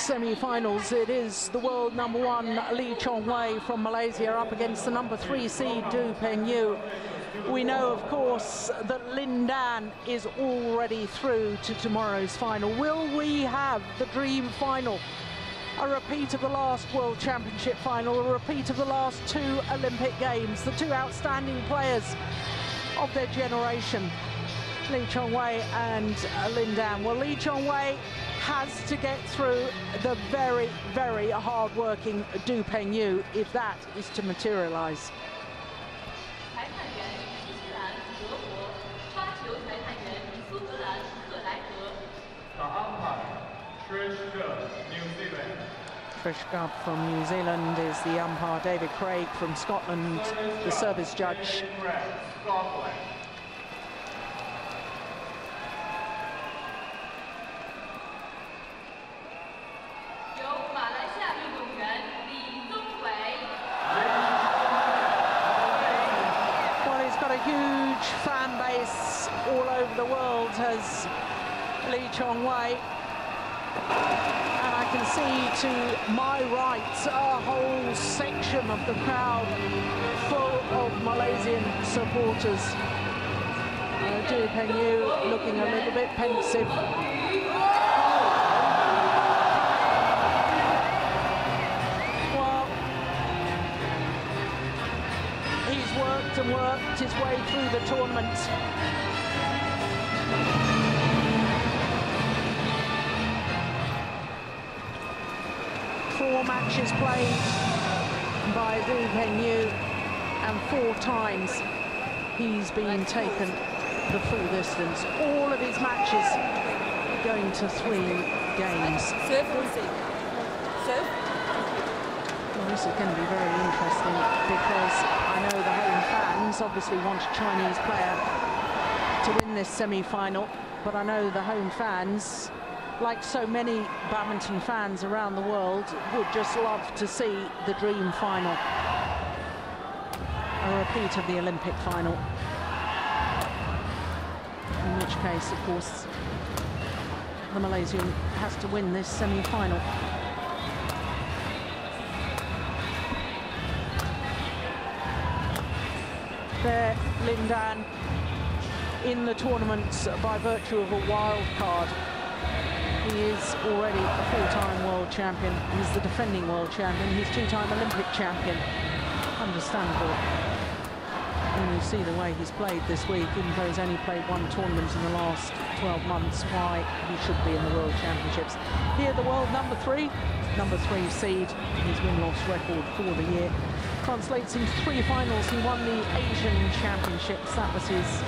semi-finals. It is the world #1 Lee Chong Wei from Malaysia up against the #3 seed Pengyu. We know, of course, that Lin Dan is already through to tomorrow's final. Will we have the dream final? A repeat of the last World Championship final, a repeat of the last 2 Olympic Games, the 2 outstanding players of their generation, Lee Chong Wei and Lin Dan. Well, Lee Chong Wei has to get through the very, very hard-working Pengyu if that is to materialise. Trish Gubb from New Zealand is the umpire. David Craig from Scotland, the service judge. Well, he's got a huge fan base all over the world, has Lee Chong Wei. And I can see to my right a whole section of the crowd full of Malaysian supporters. Pengyu looking a little bit pensive. Well, he's worked and worked his way through the tournament. 4 matches played by Pengyu, and 4 times he's been taken the full distance. All of his matches going to 3 games. Well, this is going to be very interesting because I know the home fans obviously want a Chinese player to win this semi-final, but I know the home fans, like so many badminton fans around the world, would just love to see the dream final. A repeat of the Olympic final. In which case, of course, the Malaysian has to win this semi-final. There, Lin Dan in the tournament by virtue of a wild card. He is already a 4-time world champion. He's the defending world champion. He's 2-time Olympic champion. Understandable when you see the way he's played this week, even though he's only played 1 tournament in the last 12 months, why he should be in the World Championships. Here, the world #3 seed. His win-loss record for the year translates into 3 finals. He won the Asian Championships. That was his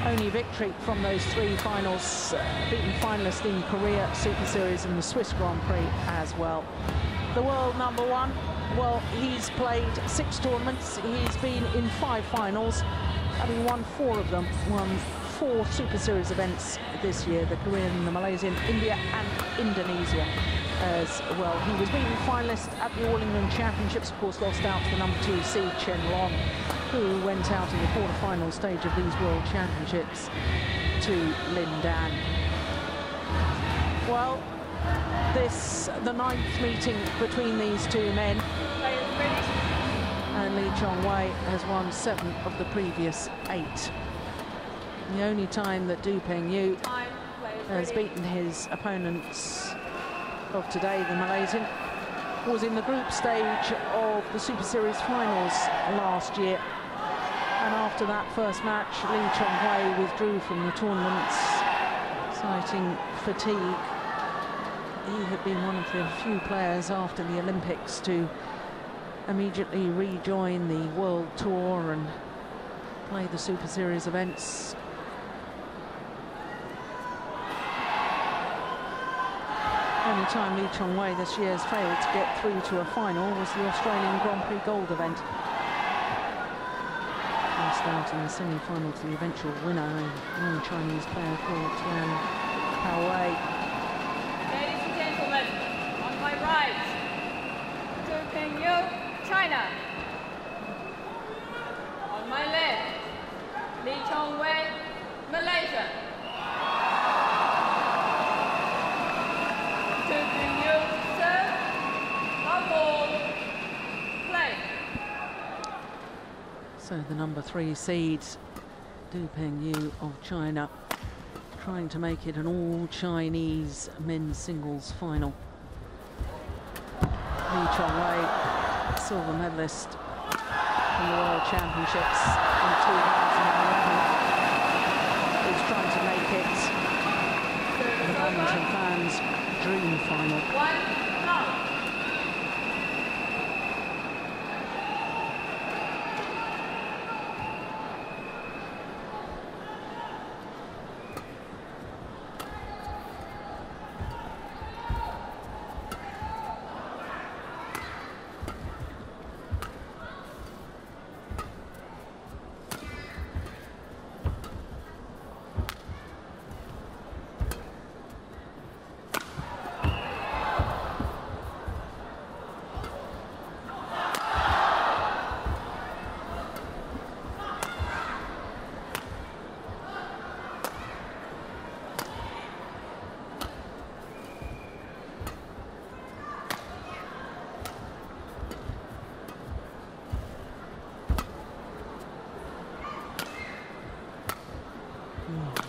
only victory from those 3 finals, beaten finalist in Korea Super Series and the Swiss Grand Prix as well. The world #1, well, he's played 6 tournaments, he's been in 5 finals, having won 4 of them, won 4 Super Series events this year, the Korean, the Malaysian, India and Indonesia as well. He was beaten finalist at the All England Championships, of course lost out to the #2 seed Chen Long, who went out in the quarter-final stage of these World Championships to Lin Dan. Well, the 9th meeting between these 2 men, and Lee Chong Wei has won 7 of the previous 8. The only time that Pengyu has beaten his opponents of today, the Malaysian, was in the group stage of the Super Series finals last year. And after that first match, Lee Chong Wei withdrew from the tournament, citing fatigue. He had been one of the few players after the Olympics to immediately rejoin the World Tour and play the Super Series events. Only time Lee Chong Wei this year has failed to get through to a final was the Australian Grand Prix Gold event. Out in the semi-final to the eventual winner, a young Chinese player called Tian Pao-wei. Ladies and gentlemen, on my right, Pengyu, China. On my left, Lee Chong Wei, Malaysia. So the number 3 seed, Pengyu of China, trying to make it an all-Chinese men's singles final. Lee Chong Wei, silver medalist in the World Championships in 2011, is trying to make it the badminton fans' dream final.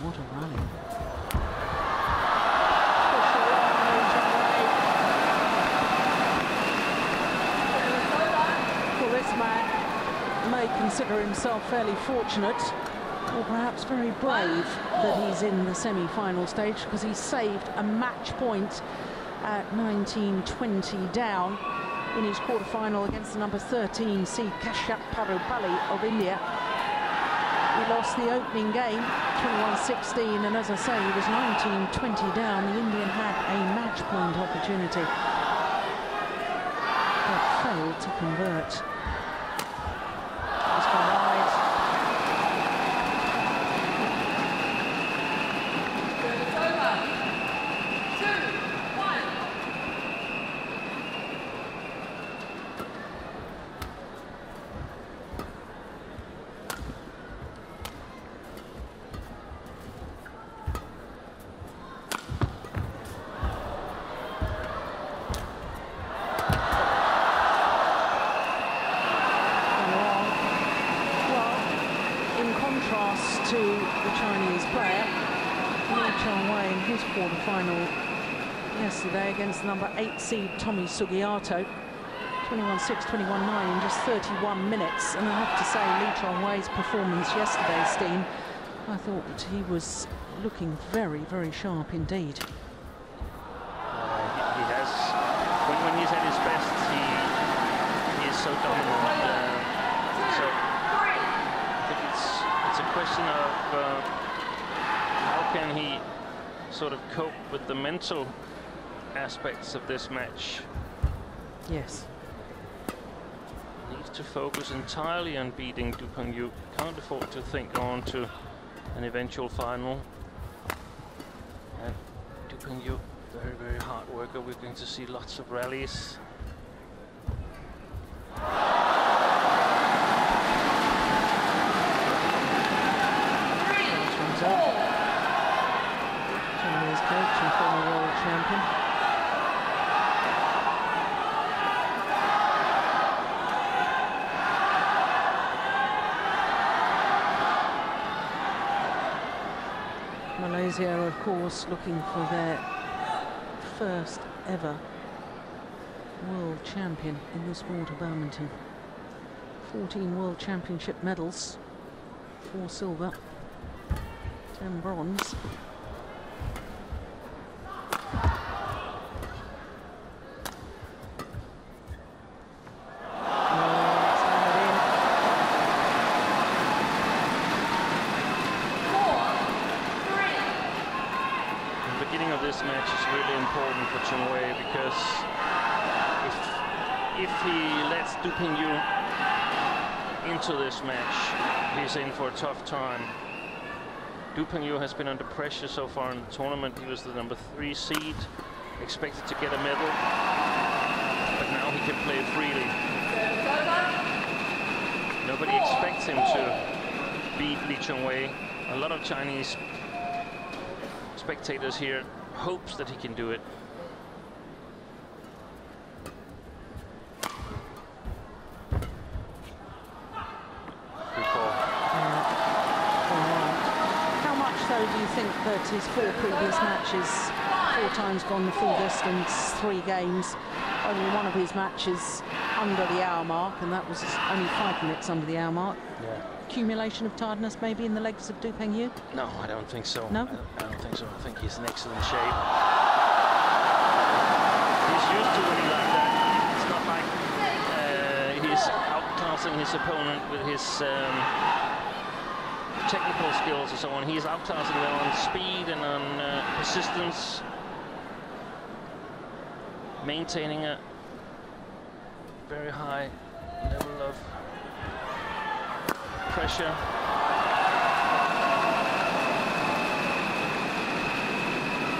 What a rally. Well, this man may consider himself fairly fortunate, or perhaps very brave, that he's in the semi-final stage, because he saved a match point at 19-20 down in his quarter-final against the number 13 seed Kashyap Parupalli of India. He lost the opening game, 21-16, and as I say, he was 19-20 down. The Indian had a match point opportunity, but failed to convert. This one wide. It's over. In contrast to the Chinese player, Lee Chong Wei in his quarter-final yesterday against the number 8 seed Tommy Sugiarto, 21-6, 21-9 in just 31 minutes. And I have to say, Lee Chong Wei's performance yesterday, Steen, I thought he was looking very, very sharp indeed. He has, when he's at his best, he is so dominant. So I think it's a question of how can he sort of cope with the mental aspects of this match. Yes. Needs to focus entirely on beating Pengyu. Can't afford to think on to an eventual final. And Pengyu, very, very hard worker. We're going to see lots of rallies. Chinese coach and former world champion. Malaysia, of course, looking for their first ever world champion in the sport of badminton. 14 world championship medals, 4 silver, 10 bronze. This match is really important for Chong Wei, because if he lets Pengyu into this match, he's in for a tough time. Pengyu has been under pressure so far in the tournament. He was the number 3 seed, expected to get a medal, but now he can play freely. Nobody expects him to beat Lee Chong Wei. A lot of Chinese spectators here hopes that he can do it. that his 4 previous matches, 4 times gone the full distance, 3 games. Only one of his matches under the hour mark, and that was only 5 minutes under the hour mark. Yeah. Accumulation of tiredness maybe in the legs of Pengyu? No, I don't think so. No? I don't think so. I think he's in excellent shape. He's used to winning like that. It's not like he's outclassing his opponent with his technical skills and so on. He's outclassing them on speed and on persistence, maintaining a very high level of pressure.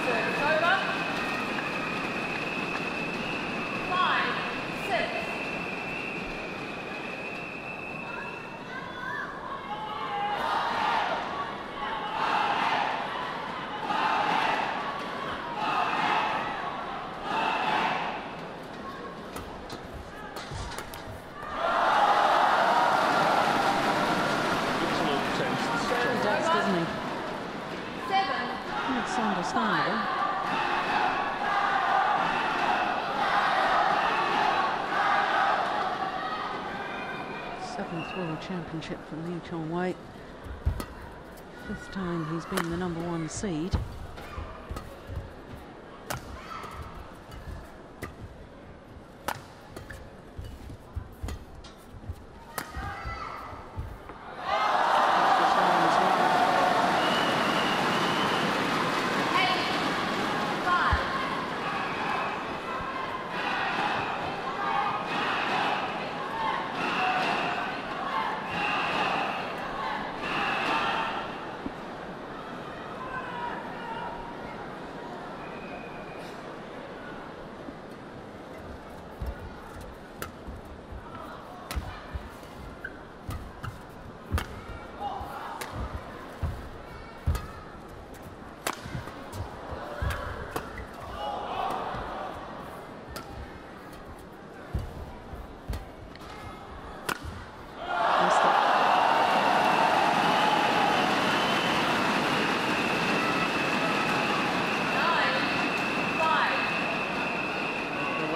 Service over. 5, 6. It's understandable. Seventh World Championship for Lee Chong Wei. 5th time he's been the #1 seed.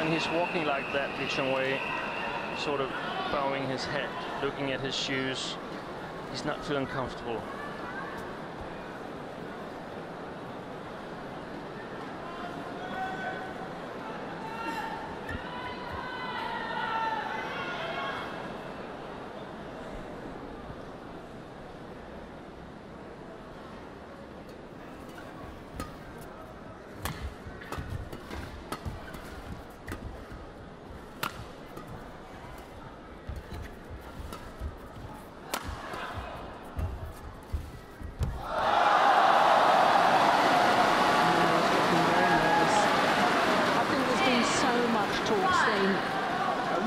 He's walking like that, Lee Chong Wei, sort of bowing his head, looking at his shoes. He's not feeling comfortable.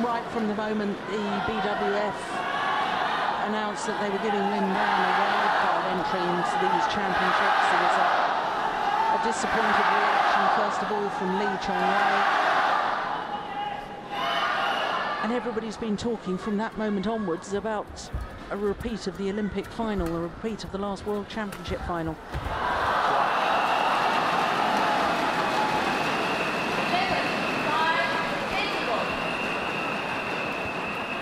Right from the moment the BWF announced that they were giving Lin Dan a wildcard entry into these championships, there was a disappointed reaction, first of all, from Lee Chong Wei. And everybody's been talking from that moment onwards about a repeat of the Olympic final, a repeat of the last World Championship final.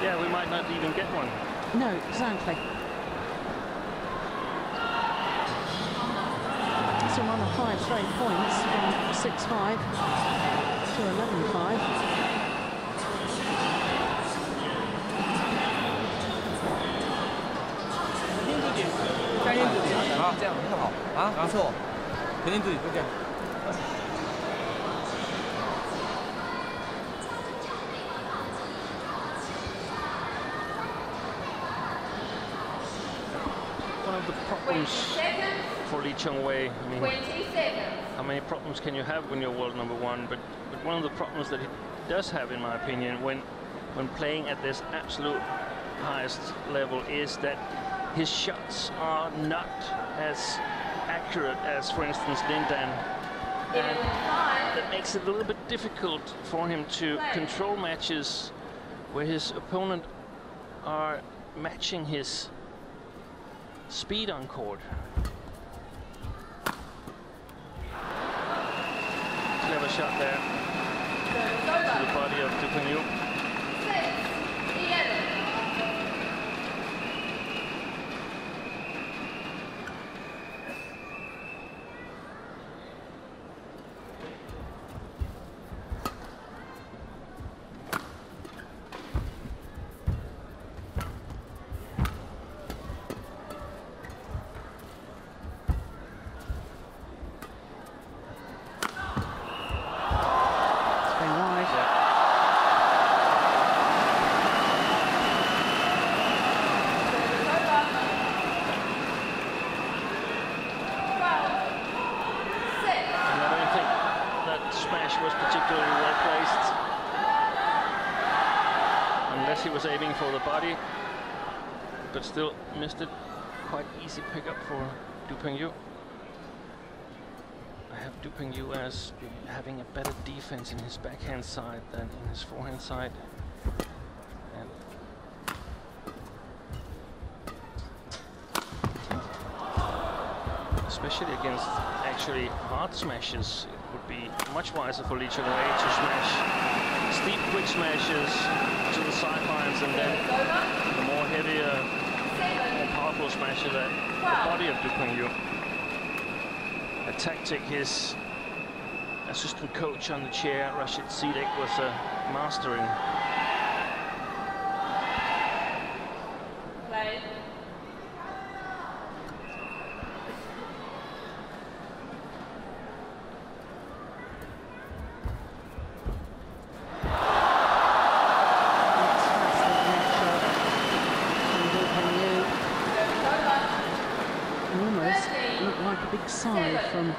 Yeah, we might not even get one. No, exactly. So one of 5 straight points from 6-5 to 11-5. One of the problems for Lee Chong Wei, I mean, 27. how many problems can you have when you're world #1? But one of the problems that he does have, in my opinion, when playing at this absolute highest level, is that his shots are not as accurate as, for instance, Lin Dan. And that makes it a little bit difficult for him to control matches where his opponent are matching his speed on court. a shot there to the body of Pengyu. 6-11. Was particularly well placed, unless he was aiming for the body, but still missed it. Quite easy pickup for Pengyu. I have Pengyu as having a better defense in his backhand side than in his forehand side, and especially against actually hard smashes. Would be much wiser for Lee Chong Wei to smash steep, quick smashes to the sidelines, and then the more heavier, more powerful smashes at the body of Pengyu. A tactic his assistant coach on the chair, Rashid Sidek, was mastering. Play. Side from Lee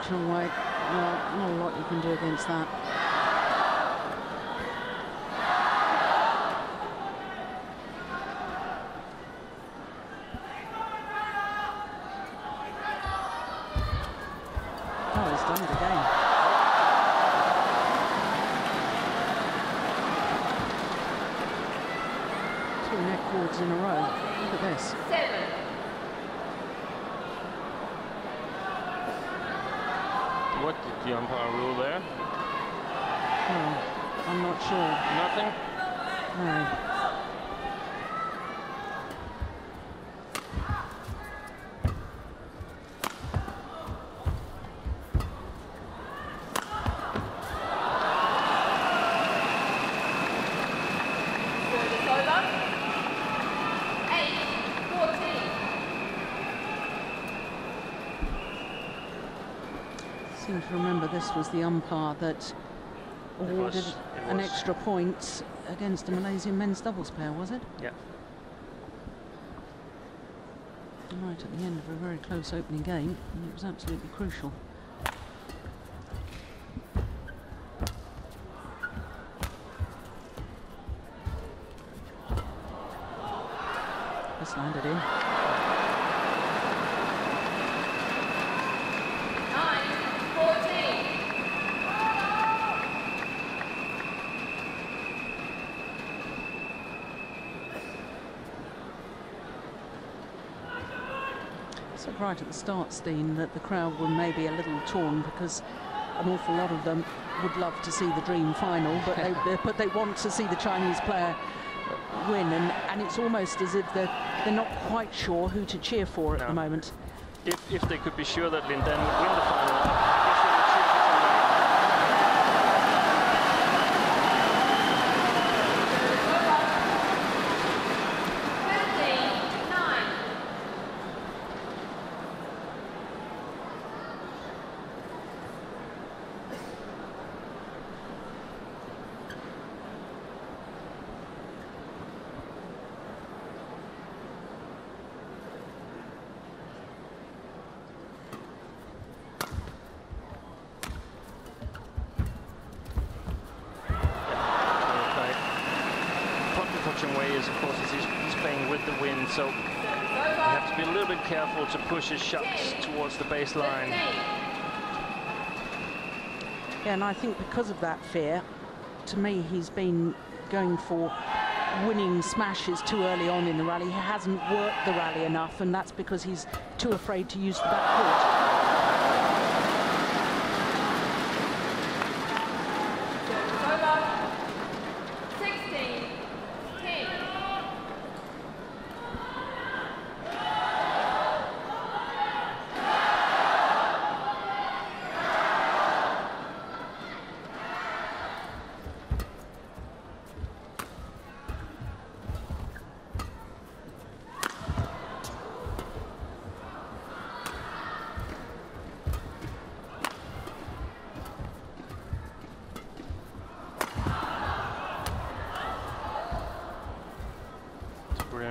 Chong Wei. Well, not a lot you can do against that. Oh, he's done it again. Two neck cords in a row. Look at this. 7. What did the umpire rule there? Oh, I'm not sure. Nothing? No. Service over. 8-14. I seem to remember this was the umpire that awarded an extra point against the Malaysian men's doubles pair, was it? Yeah. Right at the end of a very close opening game, and it was absolutely crucial. This landed in. 9-14. So right at the start, Steen, that the crowd were maybe a little torn because an awful lot of them would love to see the dream final, but they want to see the Chinese player win, and it's almost as if they're not quite sure who to cheer for at the moment. If they could be sure that Lin Dan would win the final, I guess they would cheer for Chong Wei. Chong Wei is, of course, he's playing with the wind, so you have to be a little bit careful to push his shots towards the baseline. Yeah, and I think because of that fear, to me, he's been going for winning smashes too early on in the rally. He hasn't worked the rally enough, and that's because he's too afraid to use the backcourt.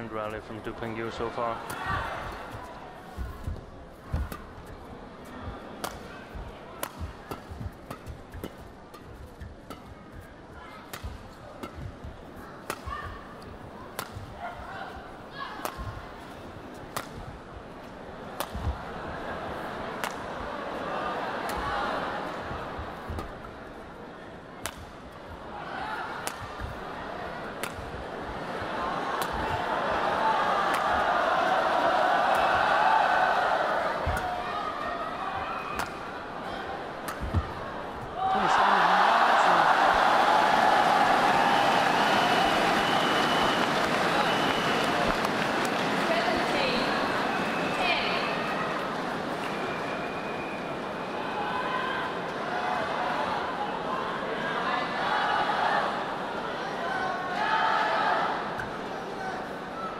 excellent rally from Pengyu so far.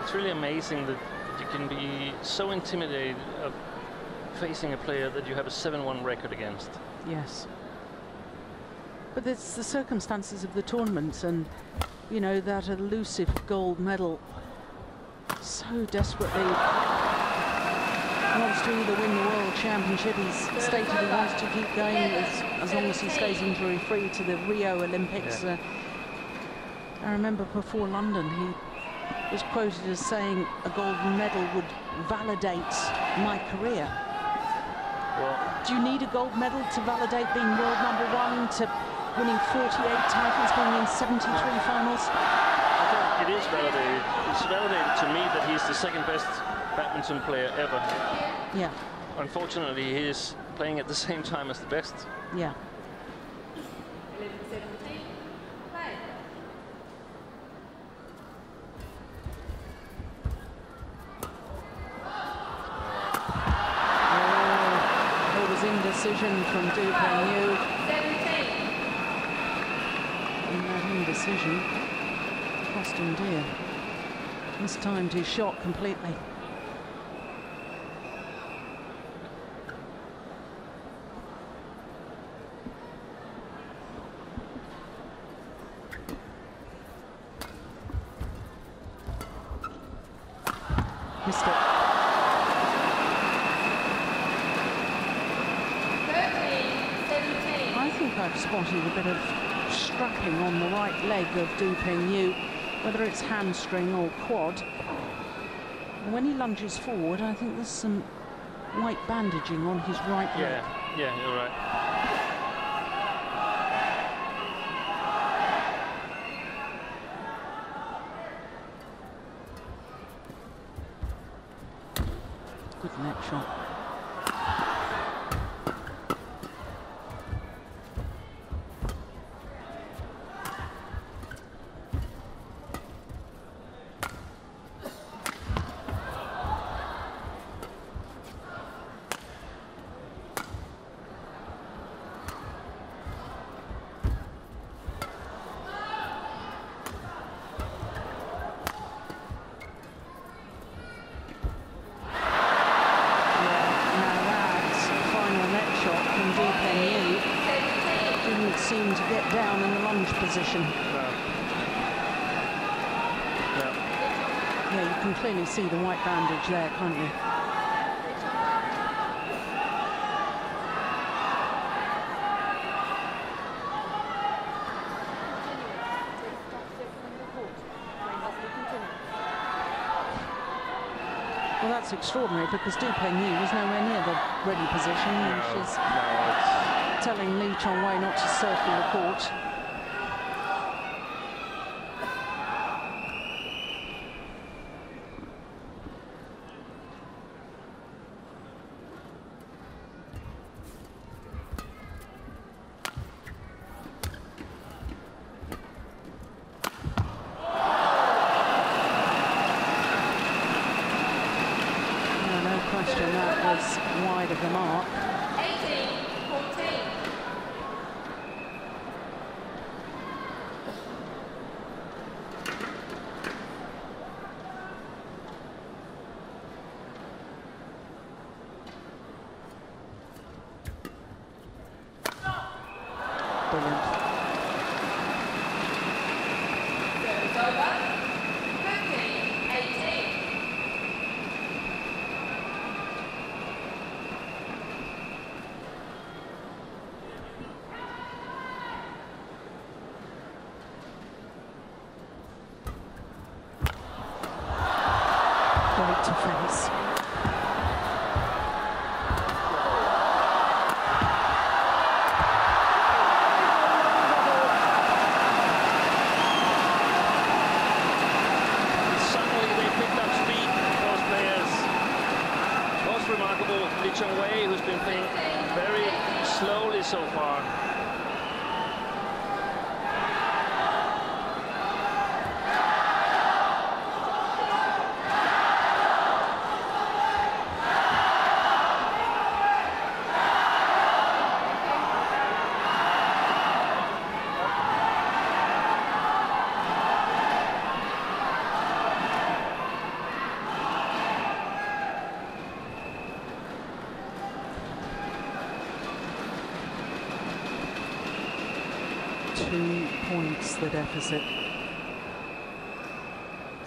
It's really amazing that you can be so intimidated of facing a player that you have a 7-1 record against. Yes. But it's the circumstances of the tournament, and, you know, that elusive gold medal so desperately wants to either win the World Championship. He's stated he wants to keep going as long as he stays injury-free to the Rio Olympics. Yeah. I remember before London, he was quoted as saying a gold medal would validate my career. Well, do you need a gold medal to validate being world #1, to winning 48 titles, being in 73 finals? I think it is validated. It's validated to me that he's the second best badminton player ever. Yeah. Unfortunately, he is playing at the same time as the best. Yeah. Indecision from Pengyu. And that indecision cost him dear. Mistimed his shot completely. Missed it. I've spotted a bit of strapping on the right leg of Pengyu, whether it's hamstring or quad. And when he lunges forward, I think there's some white bandaging on his right leg. Yeah, you're right. Good net shot. Seem to get down in the lunge position. No. Yeah, you can clearly see the white bandage there, can't you? Well, that's extraordinary because Pengyu was nowhere near the ready position. No, She's telling Lee Chong Wei not to circle the court. No question that was wide of the mark. 18-14. Brilliant. It's over. 15-18. so far. The deficit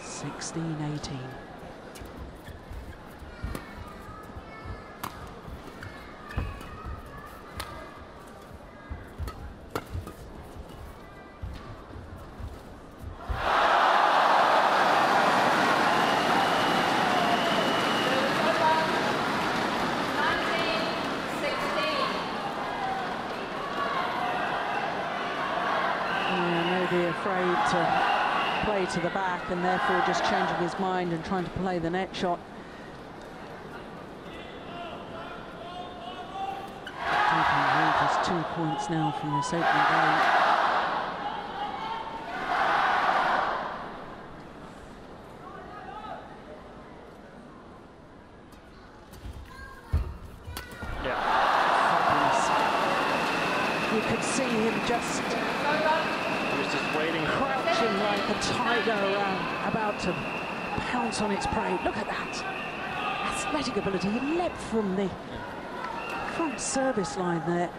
16-18. Afraid to play to the back and therefore just changing his mind and trying to play the net shot. Just 2 points now from this opening game. Yeah. You could see him just waiting, crouching like a tiger around, about to pounce on its prey. Look at that athletic ability. He leapt from the front service line there.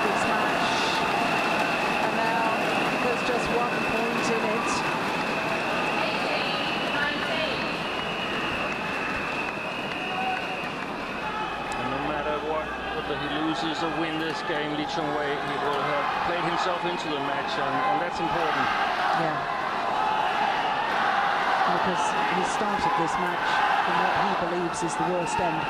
Good smash. And now there's just 1 point in it. Whether he loses or win this game, Lee Chong Wei, he will have played himself into the match, and that's important. Yeah. Because he started this match from what he believes is the worst end.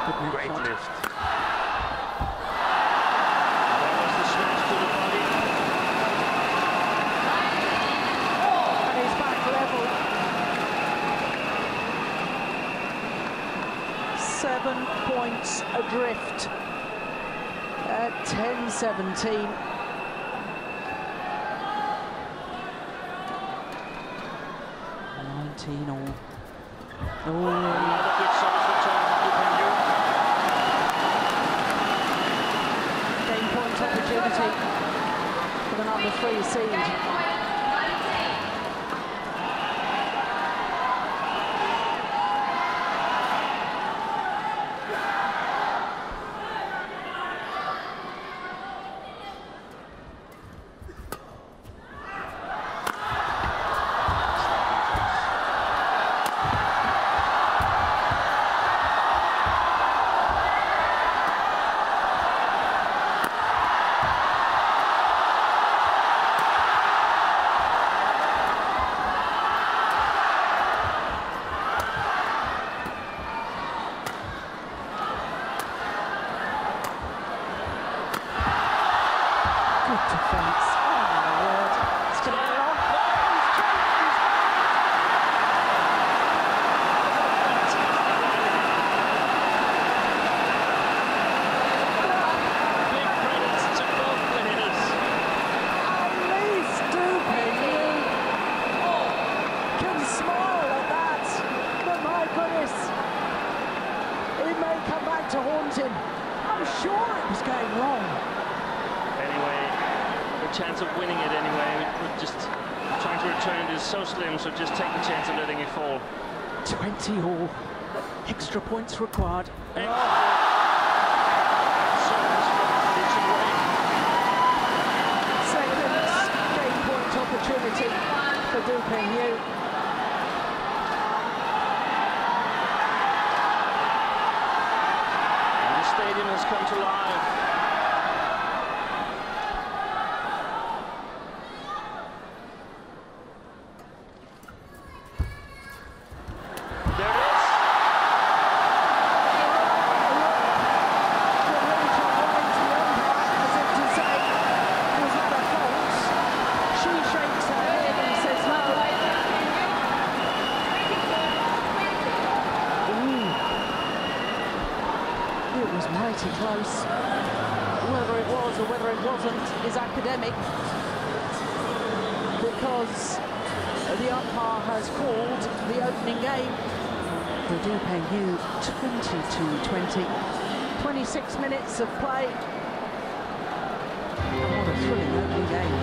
Oh, great lift. That was the smash to the body. 7 points adrift at 10-17. All. Oh. Another good service return from Pengyu. Game point opportunity for the number 3 seed. To haunt him. I'm sure it was going wrong. Anyway, the chance of winning it anyway, we're just trying to return it is so slim, so just take the chance of letting it fall. 20 all. Extra points required. Seconds game point opportunity for Pengyu. Stadium has come to life. There was mighty close. Whether it was or whether it wasn't is academic, because the umpire has called the opening game. For Pengyu, 22-20. 26 minutes of play. What a thrilling opening game.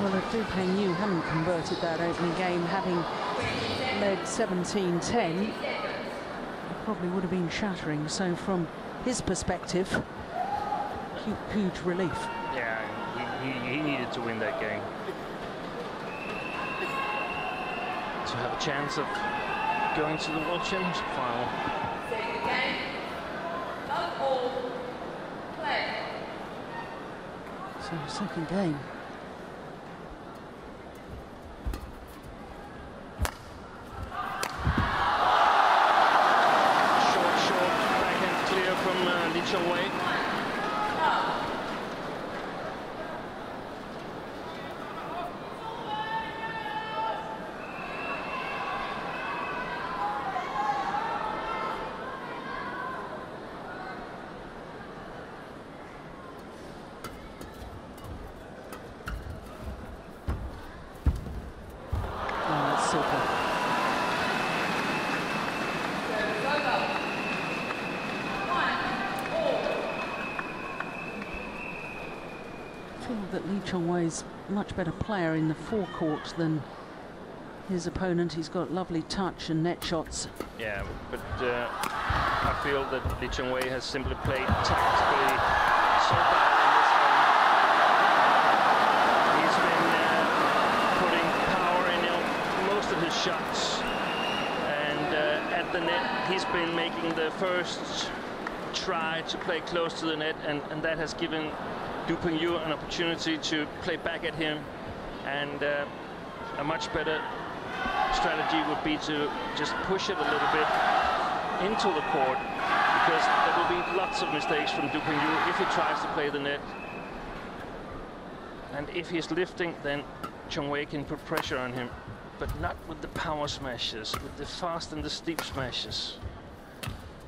Well, if Pengyu hadn't converted that opening game, having led 17-10, it probably would have been shattering. So from his perspective, huge relief. Yeah, he needed to win that game to have a chance of going to the World Championship final. Second game, love all, play. So second game. Lee Chong Wei. Oh, that's super. I feel that Lee Chong Wei is a much better player in the forecourt than his opponent. He's got lovely touch and net shots. Yeah, but I feel that Lee Chong Wei has simply played tactically so bad in this game. He's been putting power in most of his shots, and at the net he's been making the first try to play close to the net, and that has given Pengyu an opportunity to play back at him, and a much better strategy would be to just push it a little bit into the court, because there will be lots of mistakes from Pengyu if he tries to play the net. And if he's lifting, then Chong Wei can put pressure on him, but not with the power smashes, with the fast and the steep smashes.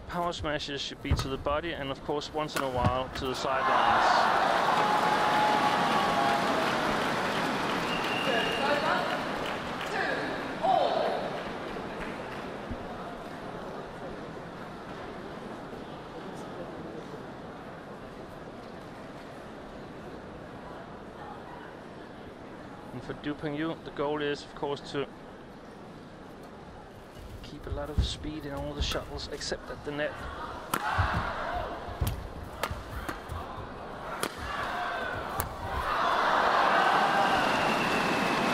Power smashes should be to the body, and of course once in a while to the sidelines. And for Pengyu, the goal is, of course, to keep a lot of speed in all the shuttles except at the net.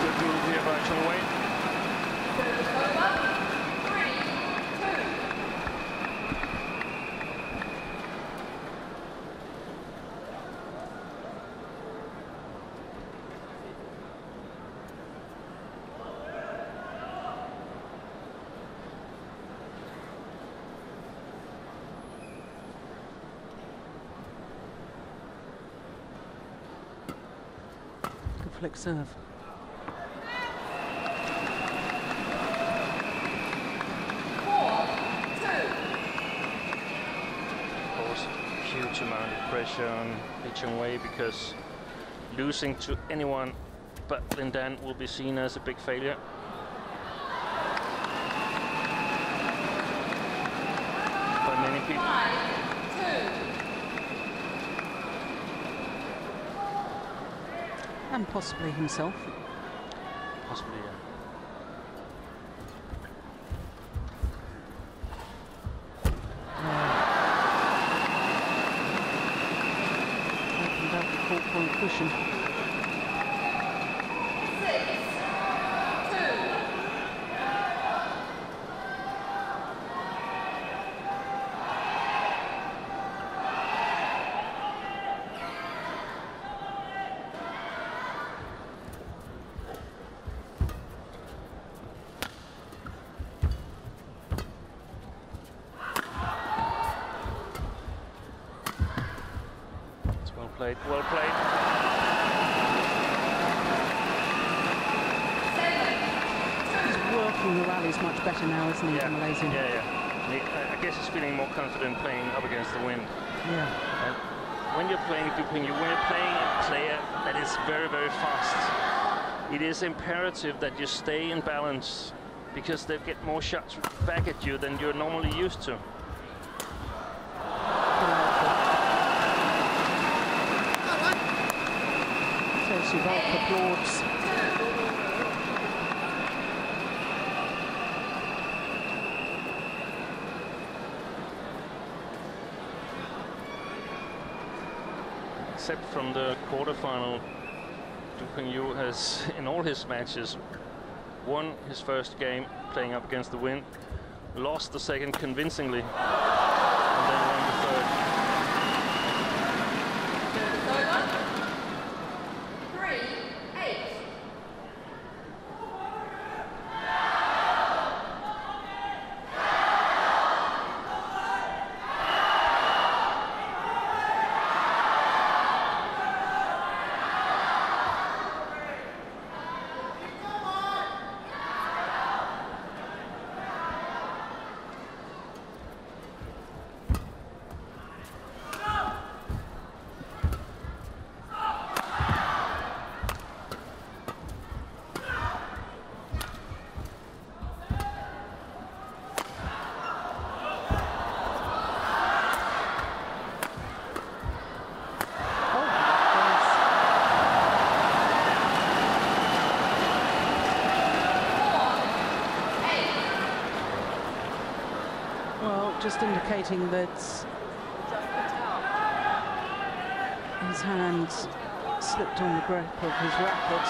Good move here by Chong Wei. Flick serve. Of course, huge amount of pressure on Lee Chong Wei, because losing to anyone but Lindan will be seen as a big failure. By many repeat. 5-2. And possibly himself. Possibly, yeah. Opened up the 4-point cushion. 6-2. Well played. He's working the rallies much better now, isn't he, Yeah. the Malaysian? Yeah. I guess he's feeling more confident playing up against the wind. Yeah. And when you're playing Pengyu, when you're playing a player that is very, very fast, it is imperative that you stay in balance because they get more shots back at you than you're normally used to. Suvalk applauds. Except from the quarterfinal, Pengyu has, in all his matches, won his first game playing up against the wind, lost the second convincingly, and then won the third. 3-8. Just indicating that his hands slipped on the grip of his racket.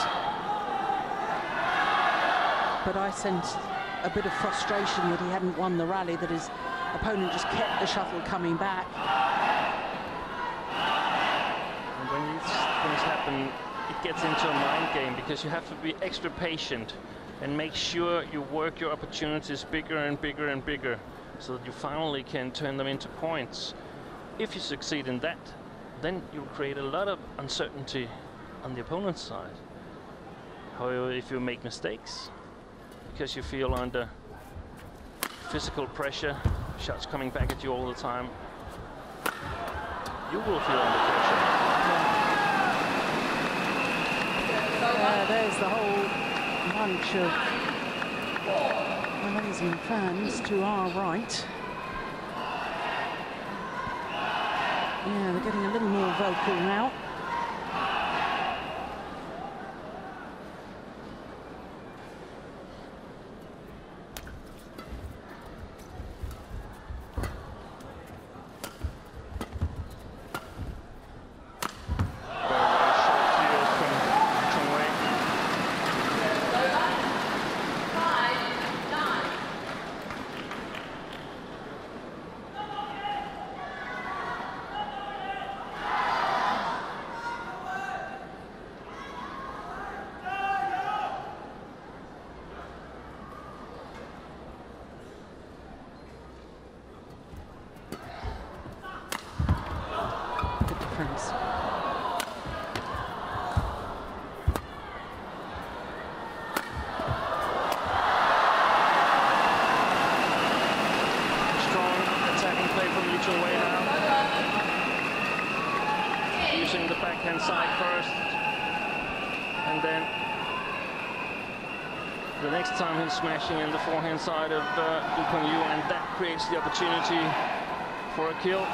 But I sensed a bit of frustration that he hadn't won the rally, that his opponent just kept the shuttle coming back. And when these things happen, it gets into a mind game because you have to be extra patient and make sure you work your opportunities bigger and bigger and bigger, so that you finally can turn them into points. If you succeed in that, then you'll create a lot of uncertainty on the opponent's side. However, if you make mistakes, because you feel under physical pressure, shots coming back at you all the time, you will feel under pressure. There's the whole bunch of Malaysian fans to our right. Yeah, they're getting a little more vocal now. Strong attacking play from Lee Chong Wei now. Using the backhand side first. And then the next time he's smashing in the forehand side of Pengyu, and that creates the opportunity for a kill.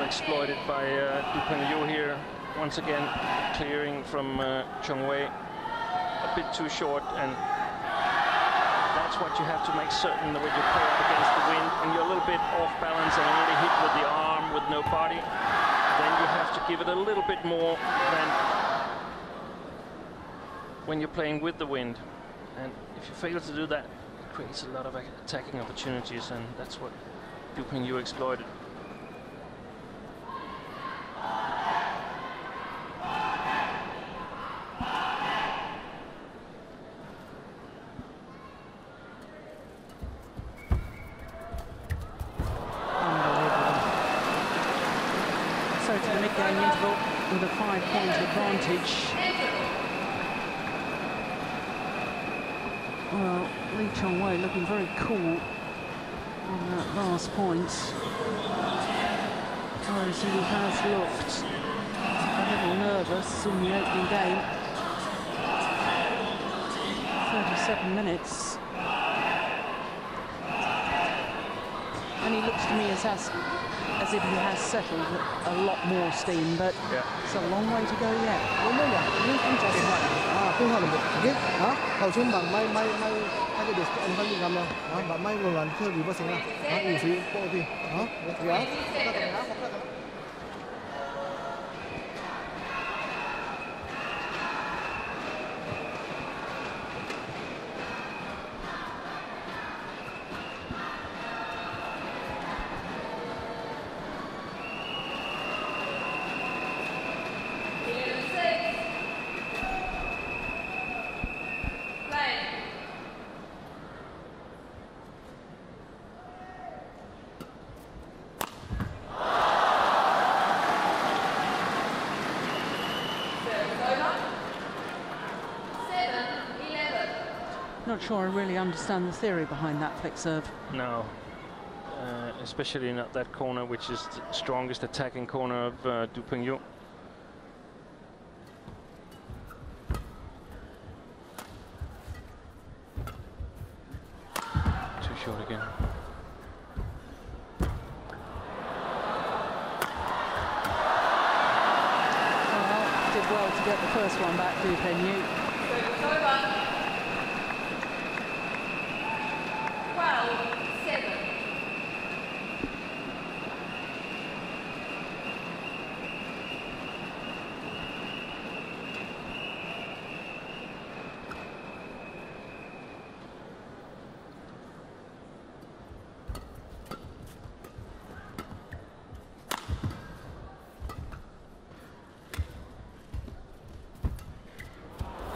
Exploited by Pengyu here, once again clearing from Chong Wei, a bit too short, and that's what you have to make certain that when you play out against the wind, when you're a little bit off balance and only hit with the arm with no body, then you have to give it a little bit more than when you're playing with the wind. And if you fail to do that, it creates a lot of attacking opportunities, and that's what Pengyu exploited. To the mid-game interval with a 5-point advantage. Well, Lee Chong Wei looking very cool on that last point. Whereas he has looked a little nervous in the opening game. 37 minutes. And he looks to me as if he has settled a lot more steam, but it's a long way to go yet. Đúng rồi, nhưng không chắc là không hỏi được cái hả? Hậu chân bằng may cái điều anh phải làm đâu, bạn may một lần chưa bị vô sinh nào, ủ phí bộ thì, Not sure I really understand the theory behind that flick serve. No, especially not that corner, which is the strongest attacking corner of Pengyu. Too short again. Well, did well to get the first one back, Pengyu.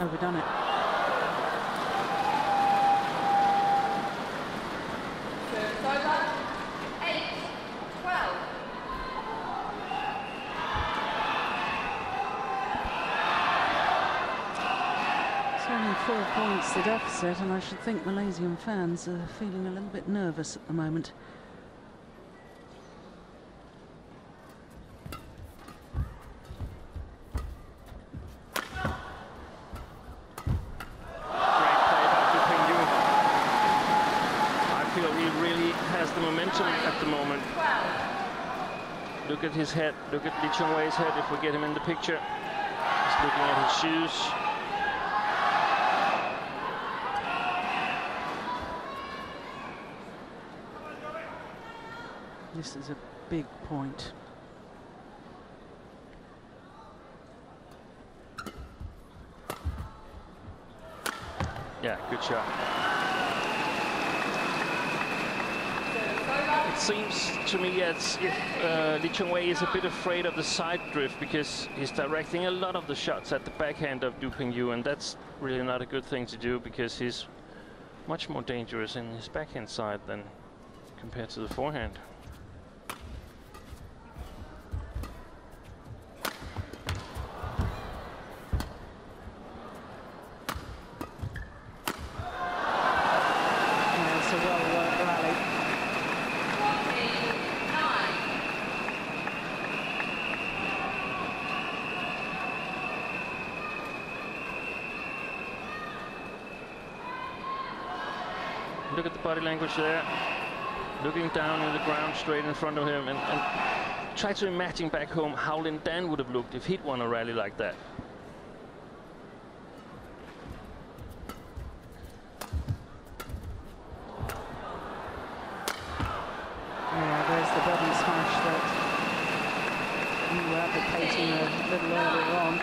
Overdone it. It's over. 8-12. It's only 4 points the deficit, and I should think Malaysian fans are feeling a little bit nervous at the moment. At the moment. Look at his head, look at Lee Chong Wei's head if we get him in the picture. He's looking at his shoes. This is a big point. Yeah, good shot. It seems to me as if Lee Chong Wei is a bit afraid of the side drift, because he's directing a lot of the shots at the backhand of Pengyu, and that's really not a good thing to do, because he's much more dangerous in his backhand side than compared to the forehand. It's a well-worked rally. Look at the body language there. Looking down in the ground straight in front of him, and try to imagine back home how Lin Dan would have looked if he'd won a rally like that. Yeah, there's the body smash that you were advocating a little earlier on.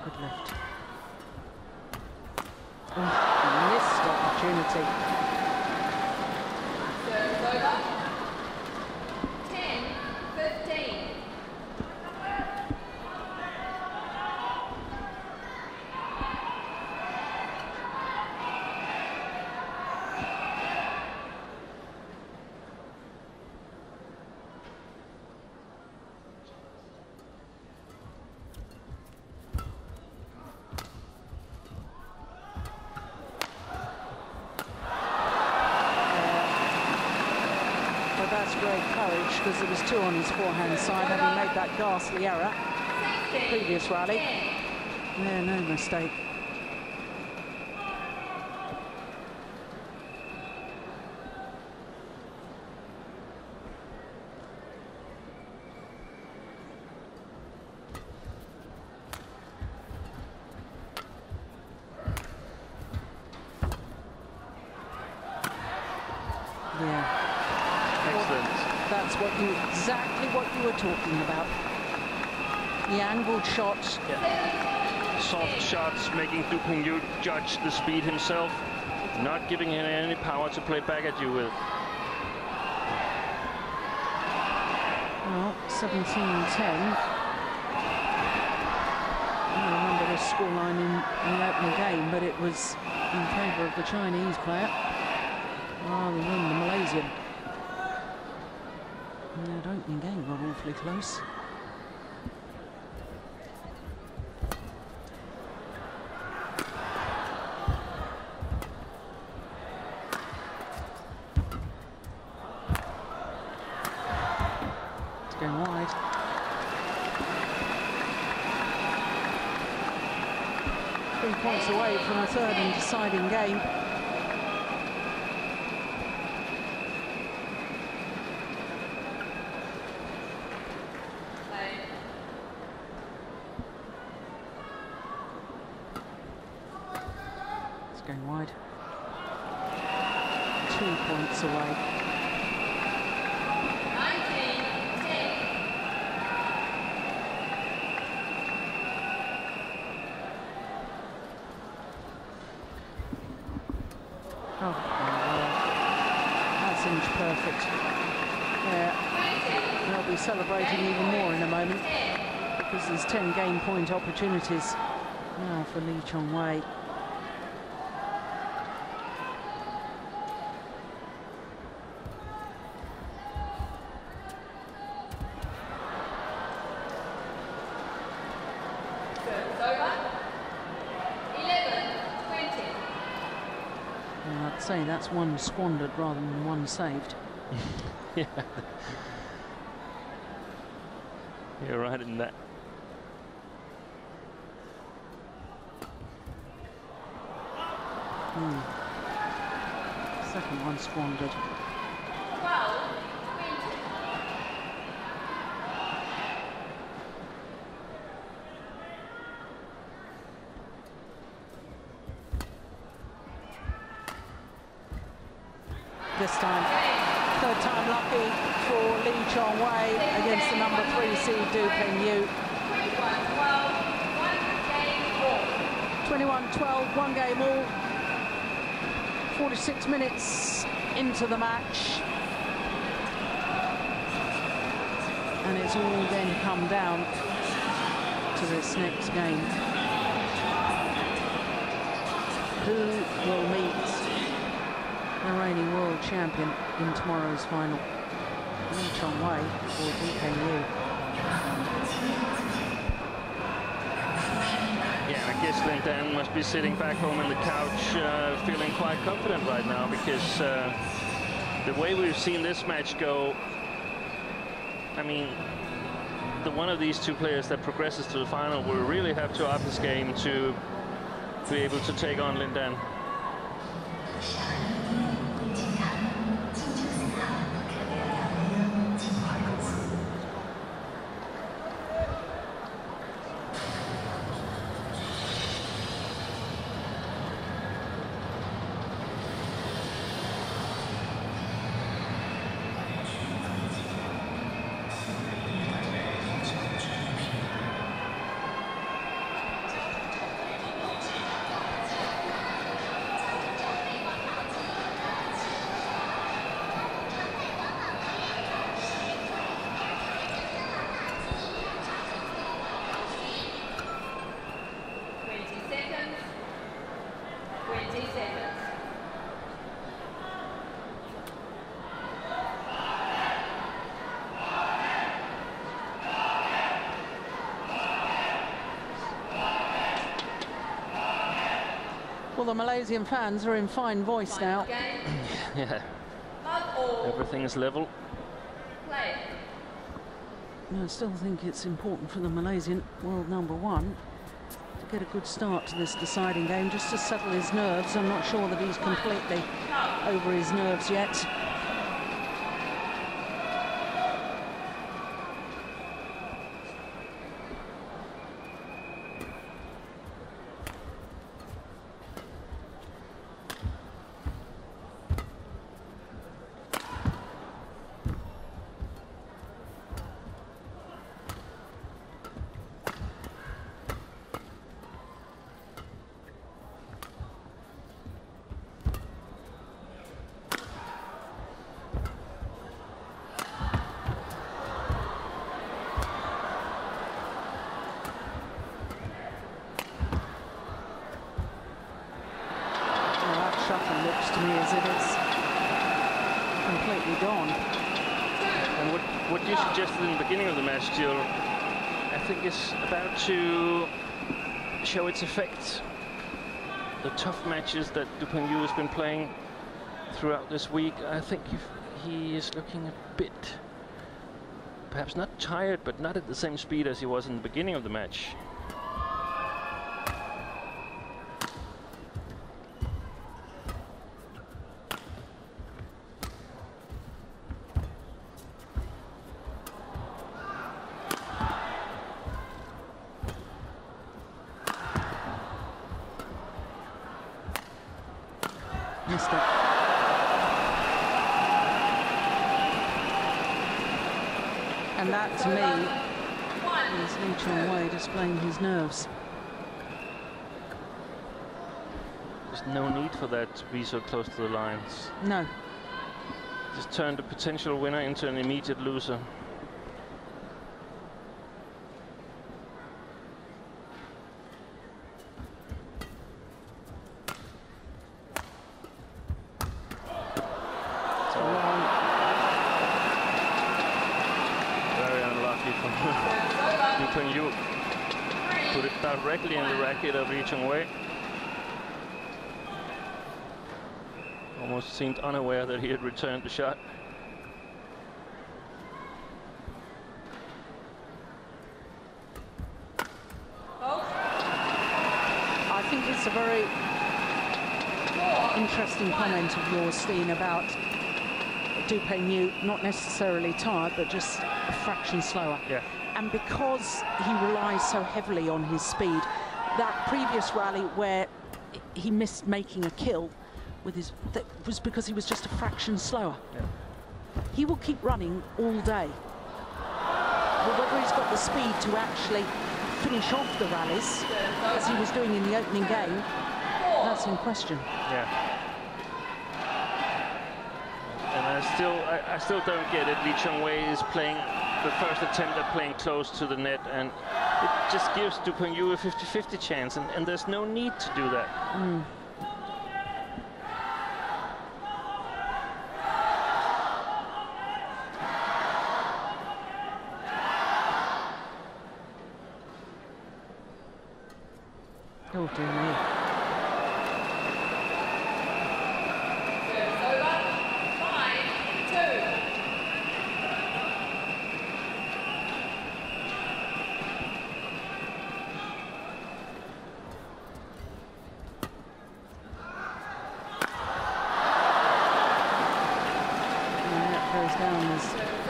Good left. Oh, missed opportunity. Serve over. 10-15. That's great courage, because there was two on his forehand side, having made that ghastly error the previous rally. Yeah, no mistake. Yeah. Excellent. That's exactly what you were talking about. The angled shots. Yeah. Soft shots, making Pengyu judge the speed himself, not giving him any power to play back at you with. Well, 17-10. I remember the scoreline in the opening game, but it was in favour of the Chinese player rather than the Malaysian. And that opening game got awfully close. It's going wide. Three points away from a third and deciding game. Going wide. 2 points away. 19-10. Oh, well, that's inch perfect. Yeah, they'll be celebrating even more in a moment, because there's 10 game point opportunities now for Lee Chong Wei. I'd say that's one squandered rather than one saved. Yeah. You're right in that. Second one squandered. 12-20. This time, third time lucky for Lee Chong Wei against the number 3 seed Du Pengyu. 21-12, one game all. 46 minutes into the match. And it's all then come down to this next game. Who will meet the reigning world champion in tomorrow's final? Lee Chong Wei or Pengyu? Yeah, I guess Lin Dan must be sitting back home on the couch feeling quite confident right now, because the way we've seen this match go, I mean, the one of these two players that progresses to the final will really have to up his game to be able to take on Lin Dan. Well, the Malaysian fans are in fine voice now. Yeah, everything is level. I still think it's important for the Malaysian world #1 to get a good start to this deciding game, just to settle his nerves. I'm not sure that he's completely over his nerves yet. Shuffle looks to me as if it's completely gone. And what you suggested in the beginning of the match, Jill, I think is about to show its effect. The tough matches that Pengyu has been playing throughout this week, I think he is looking a bit, perhaps not tired, but not at the same speed as he was in the beginning of the match. Missed it. And that, to me, is Lee Chong Wei displaying his nerves. There's no need for that to be so close to the lines. No. Just turned a potential winner into an immediate loser. Pengyu put it directly in the racket of Lee Chong Wei. Almost seemed unaware that he had returned the shot. I think it's a very interesting comment of yours, Steen, about Pengyu not necessarily tired, but just a fraction slower. Yeah. And because he relies so heavily on his speed, that previous rally where he missed making a kill with his, that was because he was just a fraction slower. Yeah. He will keep running all day. But whether he's got the speed to actually finish off the rallies as he was doing in the opening game, that's in question. Yeah. And I still don't get it. Lee Chong Wei is playing the first attempt at playing close to the net, and it just gives Pengyu a 50-50 chance, and there's no need to do that. Oh, dear me.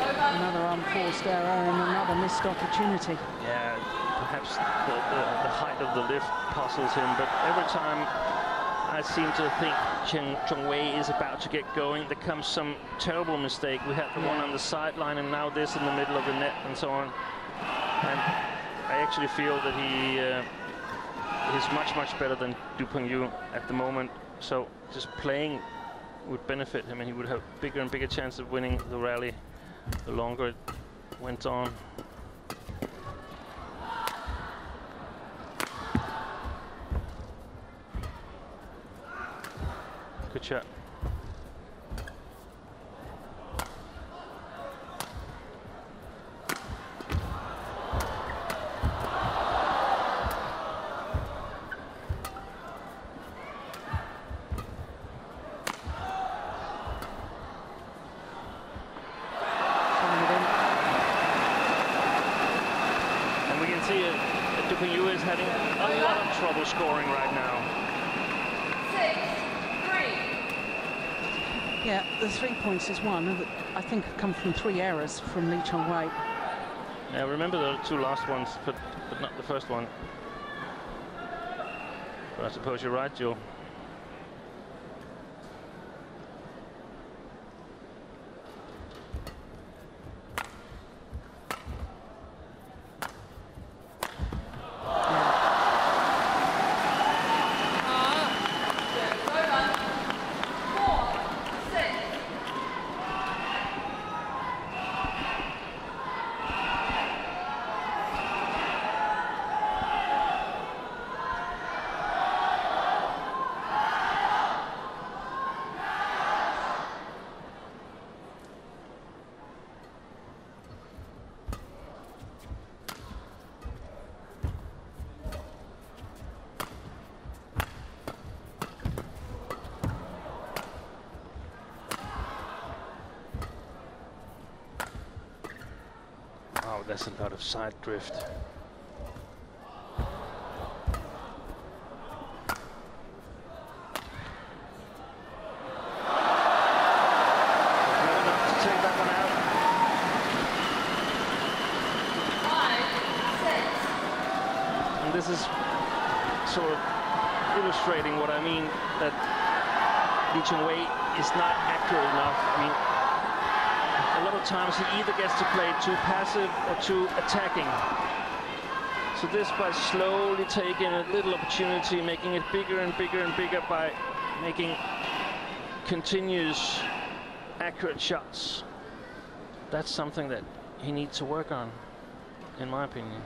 Another unforced error and another missed opportunity. Yeah, perhaps the height of the lift puzzles him, but every time I seem to think Chong Wei is about to get going, there comes some terrible mistake. We had the one on the sideline, and now this in the middle of the net, and so on. And I actually feel that he's much better than Pengyu at the moment. So just playing would benefit him, and he would have bigger and bigger chance of winning the rally the longer it went on. Good shot. Pengyu is having a lot of trouble scoring right now. 6-3. Yeah, the 3 points is one that I think come from 3 errors from Lee Chong Wei. Yeah, remember the 2 last ones, but not the first one. But I suppose you're right, Joe. Wow, there's a lot of side drift. This is sort of illustrating what I mean, that Lee Chong Wei is not accurate enough. I mean, a lot of times he either gets to play too passive or too attacking. So this, by slowly taking a little opportunity, making it bigger and bigger and bigger by making continuous accurate shots, that's something that he needs to work on, in my opinion.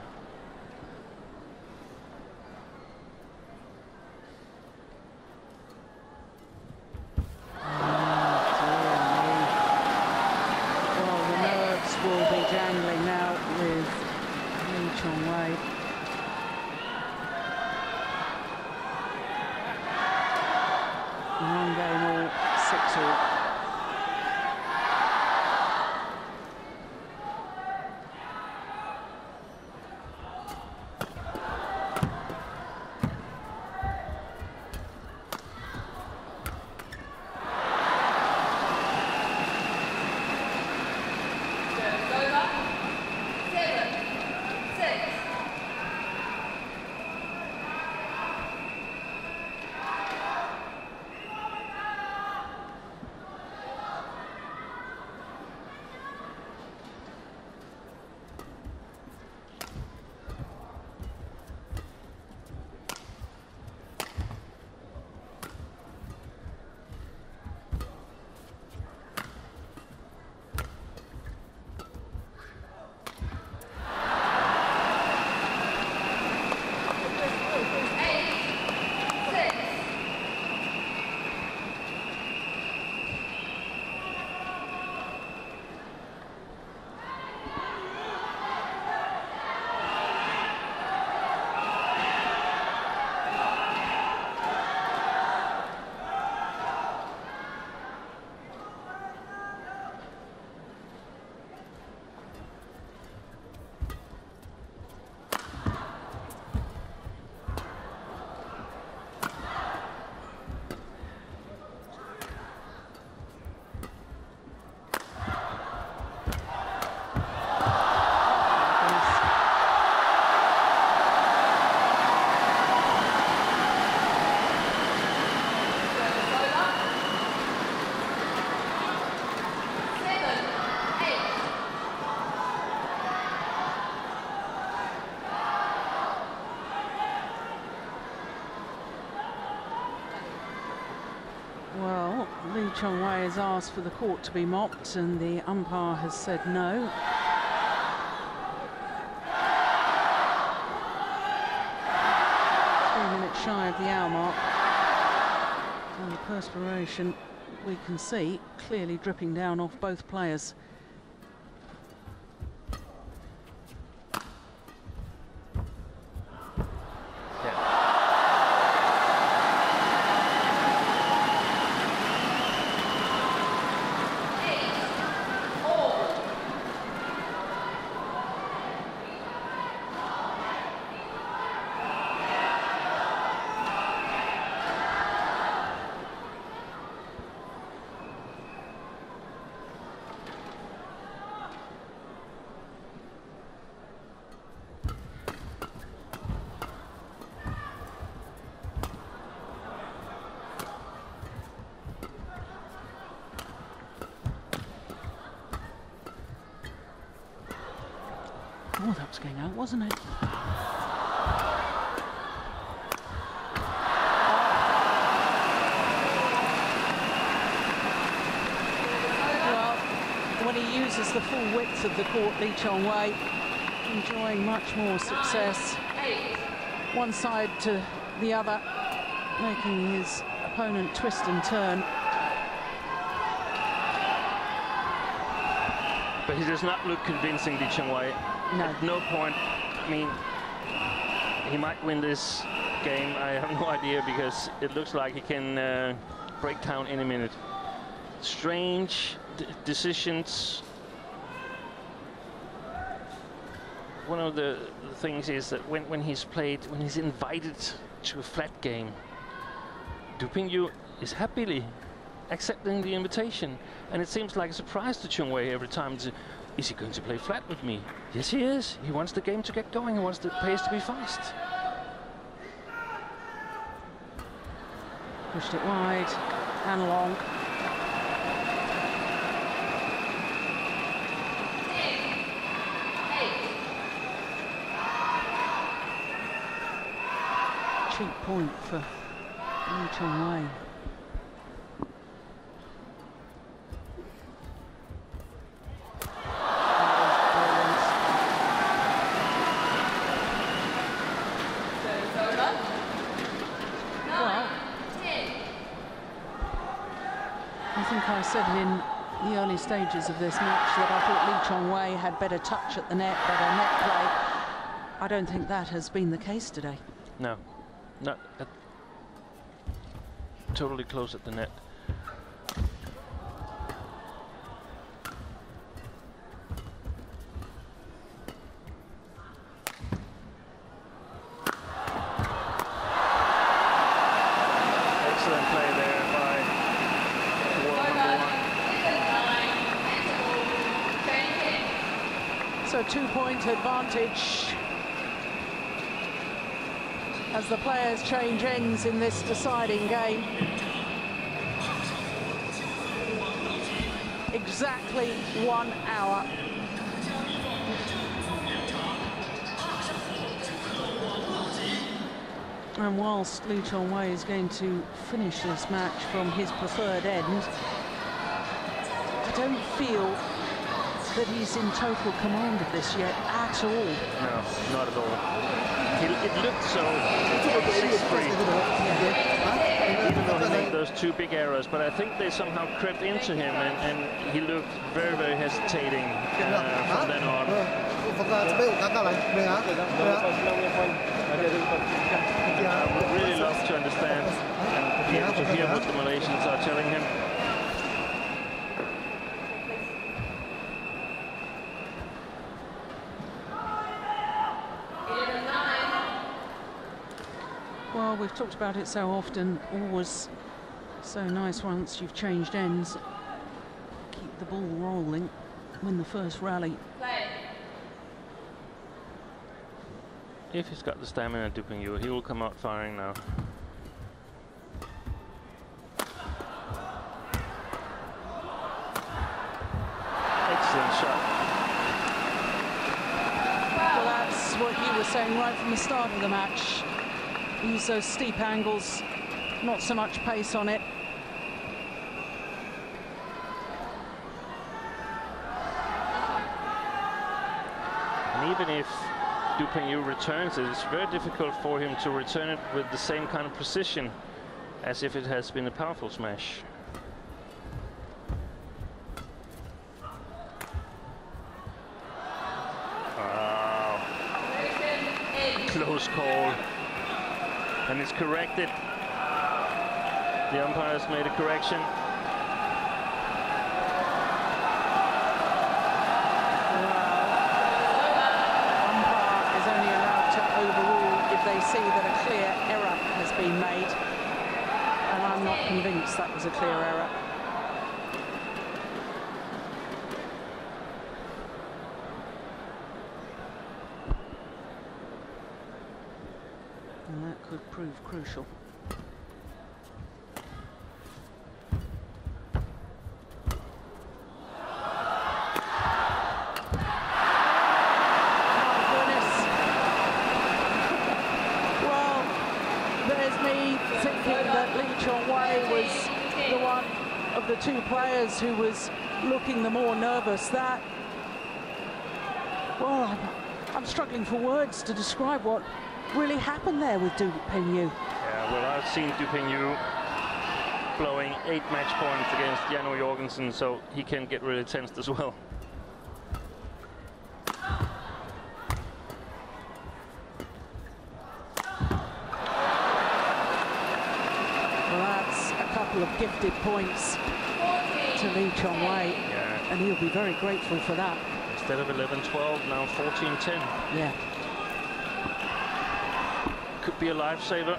One game all, 6-all. Lee Chong Wei has asked for the court to be mopped and the umpire has said no. 3 minutes shy of the hour mark. And the perspiration we can see clearly dripping down off both players. Oh, that was going out, wasn't it? Well, when he uses the full width of the court, Lee Chong Wei enjoying much more success. One side to the other, making his opponent twist and turn. But he does not look convincing, Lee Chong Wei. No. At no point, I mean, he might win this game, I have no idea, because it looks like he can break down any minute. Strange decisions. One of the things is that when he's invited to a flat game, Pengyu is happily accepting the invitation, and it seems like a surprise to Chong Wei every time. Is he going to play flat with me? Yes, he is. He wants the game to get going. He wants the pace to be fast. Pushed it wide and long. Cheap point for Lee Chong Wei. I said in the early stages of this match that I thought Lee Chong Wei had better touch at the net, better net play. I don't think that has been the case today. No, not totally close at the net. Excellent play there by world number one. So 2-point advantage as the players change ends in this deciding game. Exactly 1 hour. And whilst Lee Chong Wei is going to finish this match from his preferred end, I don't feel that he's in total command of this yet at all. No, not at all. It looked so 6-3. Even though he made those 2 big errors, but I think they somehow crept into him, and he looked very, very hesitating from then on. I would really love to understand and be able to hear what the Malaysians are telling him. Well, we've talked about it so often, always so nice once you've changed ends. Keep the ball rolling, win the first rally. If he's got the stamina to Pengyu, he will come out firing now. Excellent shot. Well, that's what you were saying right from the start of the match. Use those steep angles, not so much pace on it. And even if Pengyu returns it, it's very difficult for him to return it with the same kind of precision as if it has been a powerful smash. Wow. Close call. And it's corrected. The umpires made a correction. They see that a clear error has been made, and I'm not convinced that was a clear error. And that could prove crucial. Lee Chong Wei was the one of the two players who was looking the more nervous. That, well, I'm struggling for words to describe what really happened there with Pengyu. Yeah, well, I've seen Pengyu blowing 8 match points against Janno Jorgensen, so he can get really tensed as well. Of gifted points to Lee Chong Wei, yeah. And he'll be very grateful for that. Instead of 11-12, now 14-10. Yeah. Could be a lifesaver.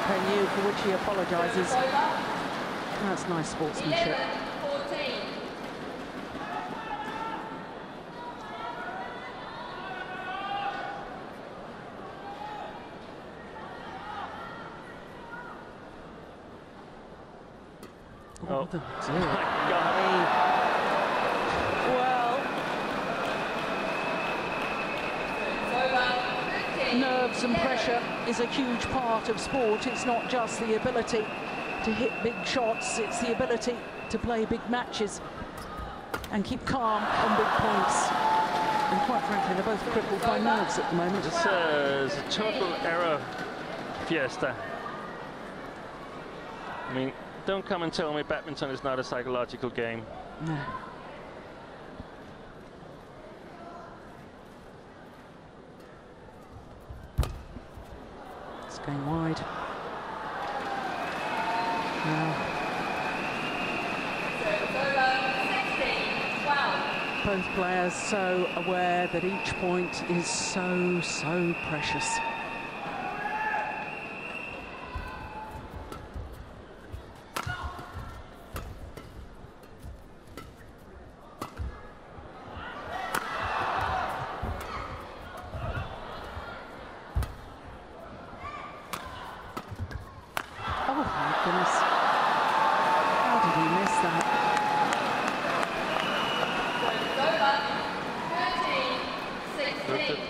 Pengyu, for which he apologises. That's nice sportsmanship. Oh, the my God. Nerves and pressure is a huge part of sport. It's not just the ability to hit big shots, it's the ability to play big matches and keep calm on big points. And quite frankly, they're both crippled by nerves at the moment. This is a total error fiesta. I mean, don't come and tell me badminton is not a psychological game. No. Going wide. Now, both players so aware that each point is so precious.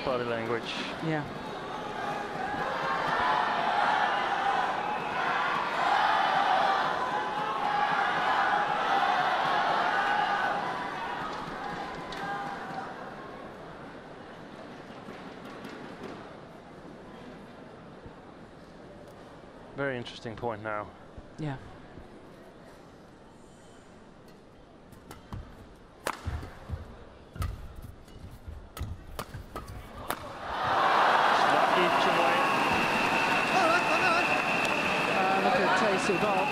Body language. Yeah. Very interesting point now. Yeah.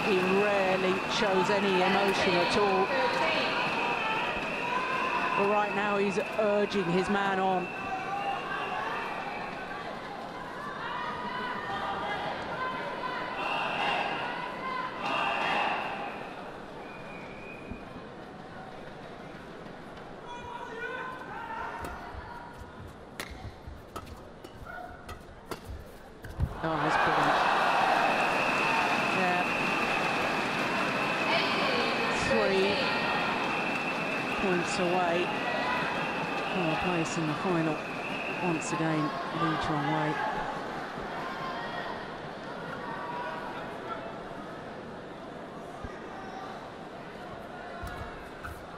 He rarely shows any emotion at all. But right now he's urging his man on. Oh, that's brilliant. Yeah. 3 points away from a place in the final. Once again, Lee Chong Wei.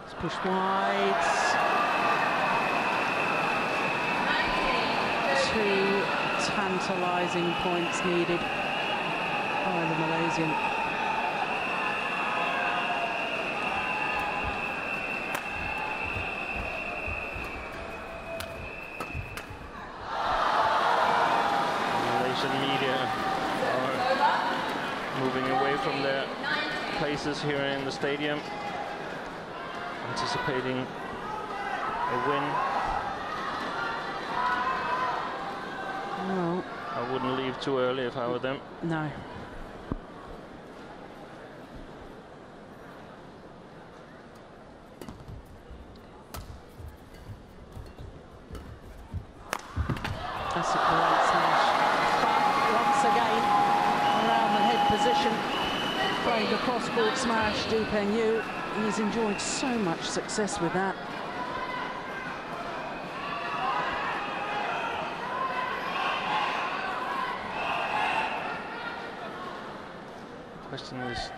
It's pushed wide. 2 tantalising points needed by the Malaysian. Malaysian media are moving away from their places here in the stadium, anticipating a win. Well, I wouldn't leave too early if I were them. no. That's a great smash. But once again, around the head position, playing the cross-court smash, Pengyu. He's enjoyed so much success with that. Question is,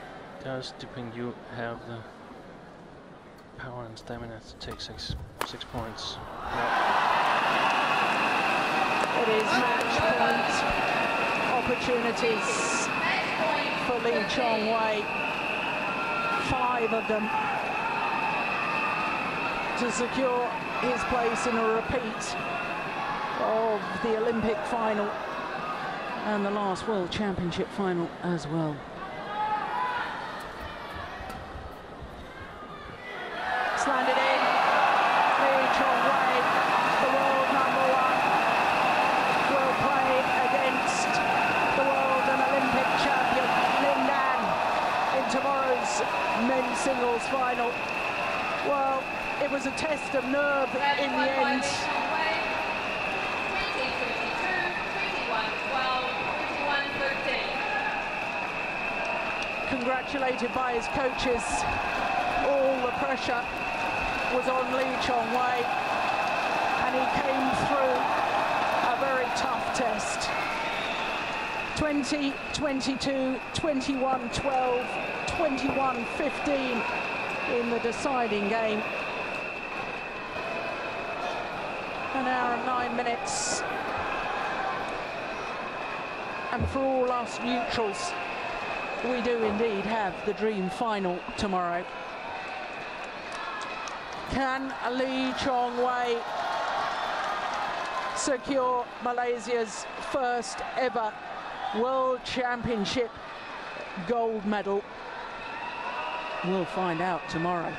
does Pengyu have the power and stamina to take six points? It is match point opportunities for Lee Chong Wei. 5 of them to secure his place in a repeat of the Olympic final and the last World Championship final as well. Slanted in, Lee Chong Wei, the world #1, will play against the world and Olympic champion Lin Dan in tomorrow's men's singles final. Well, it was a test of nerve in the end. 20-22, 21-12, 21-13. Congratulated by his coaches. All the pressure was on Lee Chong Wei, and he came through a very tough test. 20-22, 21-12, 21-15 in the deciding game. An hour and 9 minutes. And for all us neutrals, we do indeed have the dream final tomorrow. Can Lee Chong Wei secure Malaysia's first ever World Championship gold medal? We'll find out tomorrow.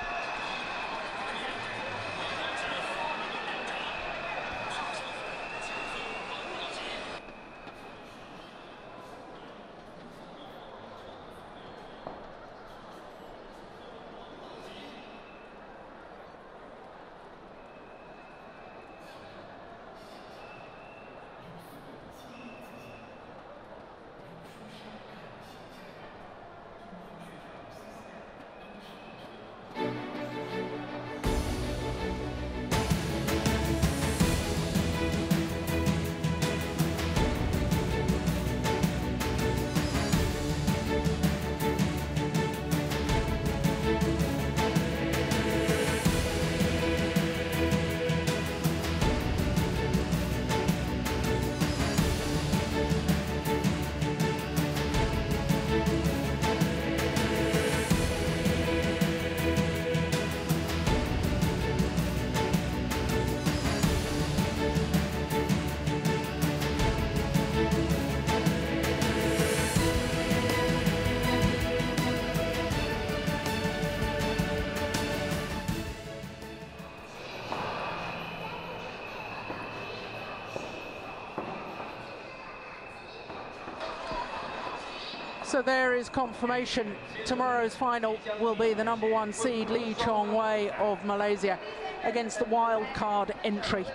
So there is confirmation. Tomorrow's final will be the #1 seed Lee Chong Wei of Malaysia against the wild card entry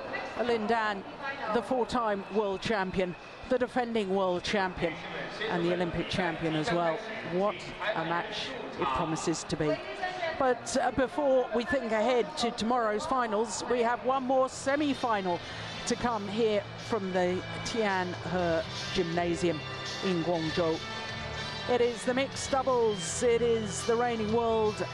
Lin Dan, the 4-time world champion, the defending world champion and the Olympic champion as well. What a match it promises to be. But before we think ahead to tomorrow's finals, we have one more semi-final to come here from the Tianhe Gymnasium in Guangzhou. It is the mixed doubles. It is the reigning world